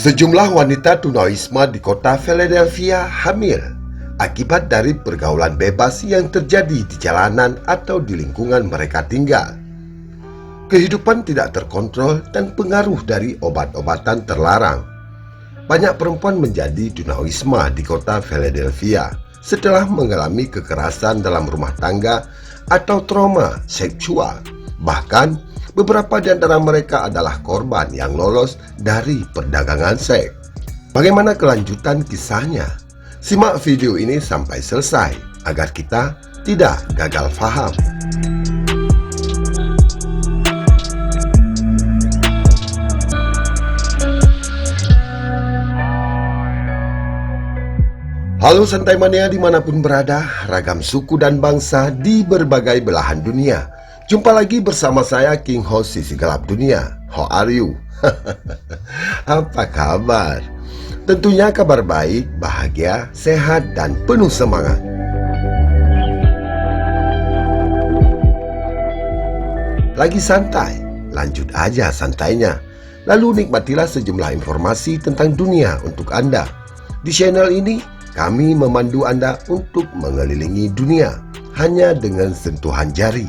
Sejumlah wanita tunawisma di kota Philadelphia hamil akibat dari pergaulan bebas yang terjadi di jalanan atau di lingkungan mereka tinggal. Kehidupan tidak terkontrol dan pengaruh dari obat-obatan terlarang. Banyak perempuan menjadi tunawisma di kota Philadelphia setelah mengalami kekerasan dalam rumah tangga atau trauma seksual. Bahkan, beberapa di antara mereka adalah korban yang lolos dari perdagangan seks. Bagaimana kelanjutan kisahnya? Simak video ini sampai selesai agar kita tidak gagal paham. Halo Santai Mania dimanapun berada, ragam suku dan bangsa di berbagai belahan dunia. Jumpa lagi bersama saya King Host Sisi Gelap Dunia. How are you? Apa kabar? Tentunya kabar baik, bahagia, sehat, dan penuh semangat. Lagi santai? Lanjut aja santainya. Lalu nikmatilah sejumlah informasi tentang dunia untuk Anda. Di channel ini, kami memandu Anda untuk mengelilingi dunia hanya dengan sentuhan jari.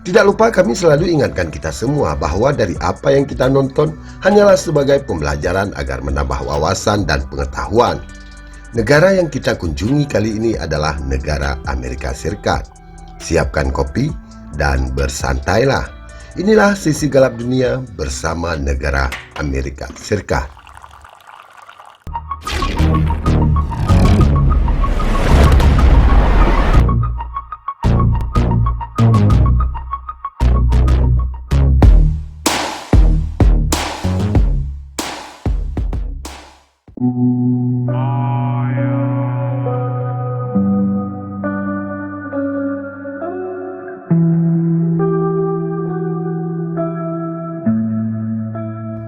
Tidak lupa kami selalu ingatkan kita semua bahwa dari apa yang kita nonton hanyalah sebagai pembelajaran agar menambah wawasan dan pengetahuan. Negara yang kita kunjungi kali ini adalah negara Amerika Serikat. Siapkan kopi dan bersantailah. Inilah Sisi Gelap Dunia bersama negara Amerika Serikat.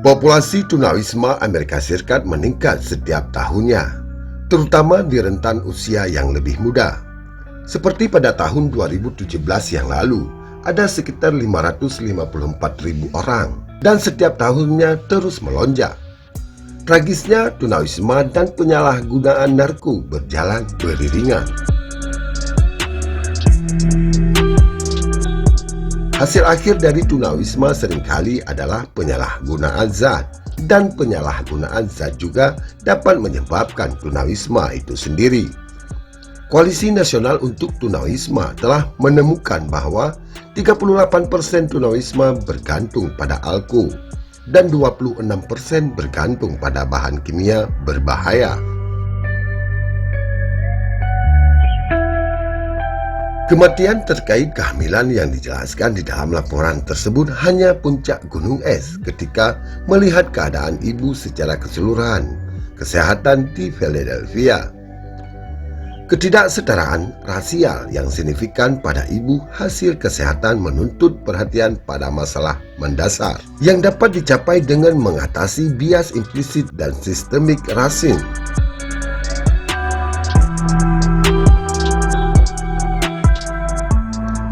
Populasi tunawisma Amerika Serikat meningkat setiap tahunnya, terutama di rentan usia yang lebih muda. Seperti pada tahun 2017 yang lalu, ada sekitar 554.000 orang, dan setiap tahunnya terus melonjak. Tragisnya, tunawisma dan penyalahgunaan narko berjalan beriringan. Hasil akhir dari tunawisma seringkali adalah penyalahgunaan zat, dan penyalahgunaan zat juga dapat menyebabkan tunawisma itu sendiri. Koalisi Nasional untuk Tunawisma telah menemukan bahwa 38% tunawisma bergantung pada alkohol dan 26% bergantung pada bahan kimia berbahaya. Kematian terkait kehamilan yang dijelaskan di dalam laporan tersebut hanya puncak gunung es ketika melihat keadaan ibu secara keseluruhan kesehatan di Philadelphia. Ketidaksetaraan rasial yang signifikan pada ibu hasil kesehatan menuntut perhatian pada masalah mendasar yang dapat dicapai dengan mengatasi bias implisit dan sistemik rasisme.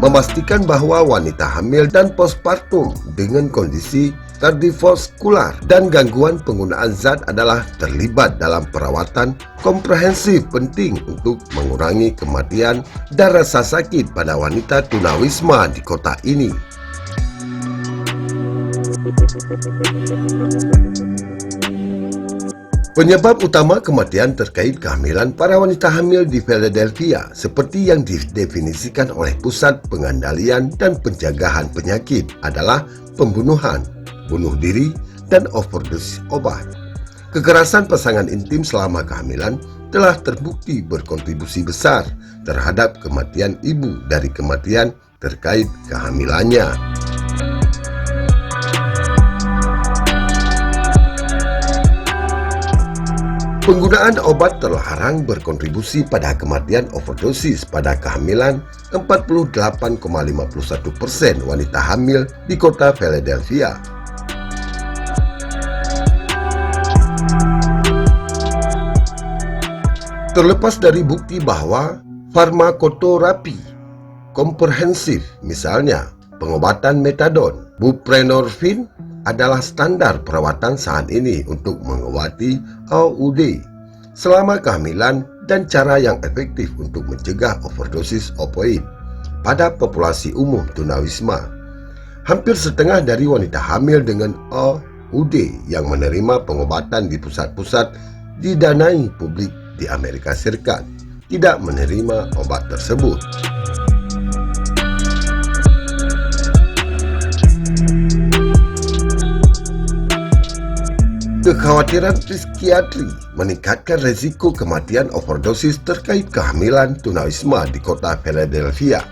Memastikan bahwa wanita hamil dan postpartum dengan kondisi kardiovaskular dan gangguan penggunaan zat adalah terlibat dalam perawatan komprehensif penting untuk mengurangi kematian dan rasa sakit pada wanita tunawisma di kota ini. Penyebab utama kematian terkait kehamilan para wanita hamil di Philadelphia seperti yang didefinisikan oleh Pusat Pengendalian dan Pencegahan Penyakit adalah pembunuhan, bunuh diri, dan overdose obat. Kekerasan pasangan intim selama kehamilan telah terbukti berkontribusi besar terhadap kematian ibu dari kematian terkait kehamilannya. Penggunaan obat terlarang berkontribusi pada kematian overdosis pada kehamilan 48,51% wanita hamil di kota Philadelphia. Terlepas dari bukti bahwa farmakoterapi komprehensif, misalnya pengobatan metadon, buprenorfin, adalah standar perawatan saat ini untuk mengobati OUD selama kehamilan dan cara yang efektif untuk mencegah overdosis opioid pada populasi umum tunawisma. Hampir setengah dari wanita hamil dengan OUD yang menerima pengobatan di pusat-pusat didanai publik di Amerika Serikat tidak menerima obat tersebut. Kekhawatiran psikiatri meningkatkan resiko kematian overdosis terkait kehamilan tunawisma di kota Philadelphia.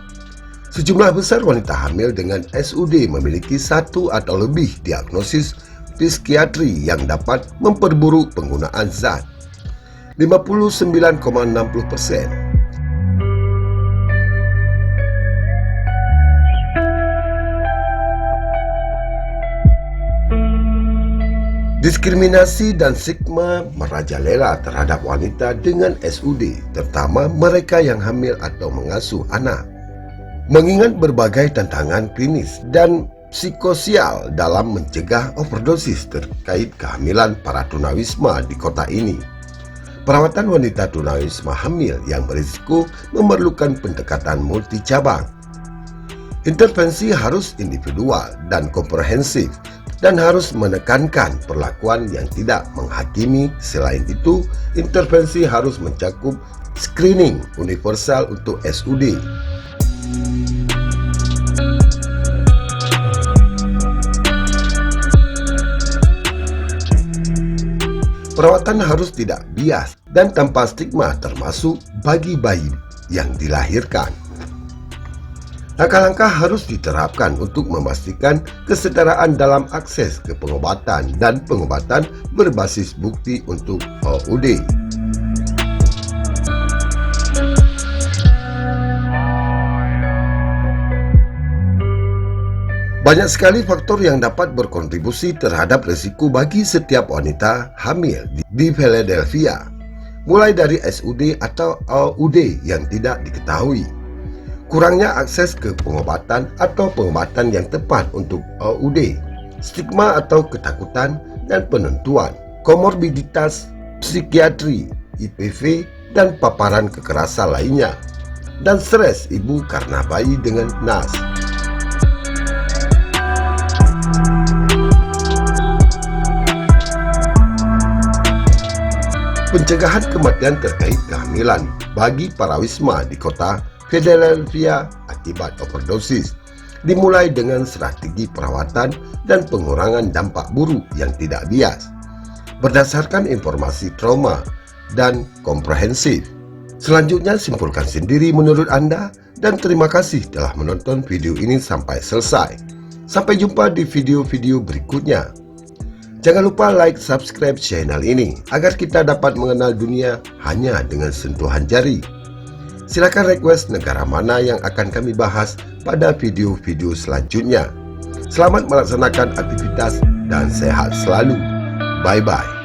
Sejumlah besar wanita hamil dengan SUD memiliki satu atau lebih diagnosis psikiatri yang dapat memperburuk penggunaan zat. 59,60%. Diskriminasi dan stigma merajalela terhadap wanita dengan SUD, terutama mereka yang hamil atau mengasuh anak. Mengingat berbagai tantangan klinis dan psikososial dalam mencegah overdosis terkait kehamilan para tunawisma di kota ini, perawatan wanita tunawisma hamil yang berisiko memerlukan pendekatan multi cabang. Intervensi harus individual dan komprehensif dan harus menekankan perlakuan yang tidak menghakimi. Selain itu, intervensi harus mencakup screening universal untuk SUD. Perawatan harus tidak bias dan tanpa stigma, termasuk bagi bayi yang dilahirkan. Langkah-langkah harus diterapkan untuk memastikan kesetaraan dalam akses ke pengobatan dan pengobatan berbasis bukti untuk OUD. Banyak sekali faktor yang dapat berkontribusi terhadap risiko bagi setiap wanita hamil di Philadelphia, mulai dari SUD atau OUD yang tidak diketahui, kurangnya akses ke pengobatan atau pengobatan yang tepat untuk OUD, stigma atau ketakutan dan penentuan, komorbiditas psikiatri, IPV, dan paparan kekerasan lainnya, dan stres ibu karena bayi dengan NAS. Pencegahan kematian terkait kehamilan bagi para wisma di kota Philadelphia akibat overdosis dimulai dengan strategi perawatan dan pengurangan dampak buruk yang tidak bias berdasarkan informasi trauma dan komprehensif. Selanjutnya, simpulkan sendiri menurut Anda, dan terima kasih telah menonton video ini sampai selesai. Sampai jumpa di video-video berikutnya. Jangan lupa like, subscribe channel ini agar kita dapat mengenal dunia hanya dengan sentuhan jari. Silakan request negara mana yang akan kami bahas pada video-video selanjutnya. Selamat melaksanakan aktivitas dan sehat selalu. Bye-bye.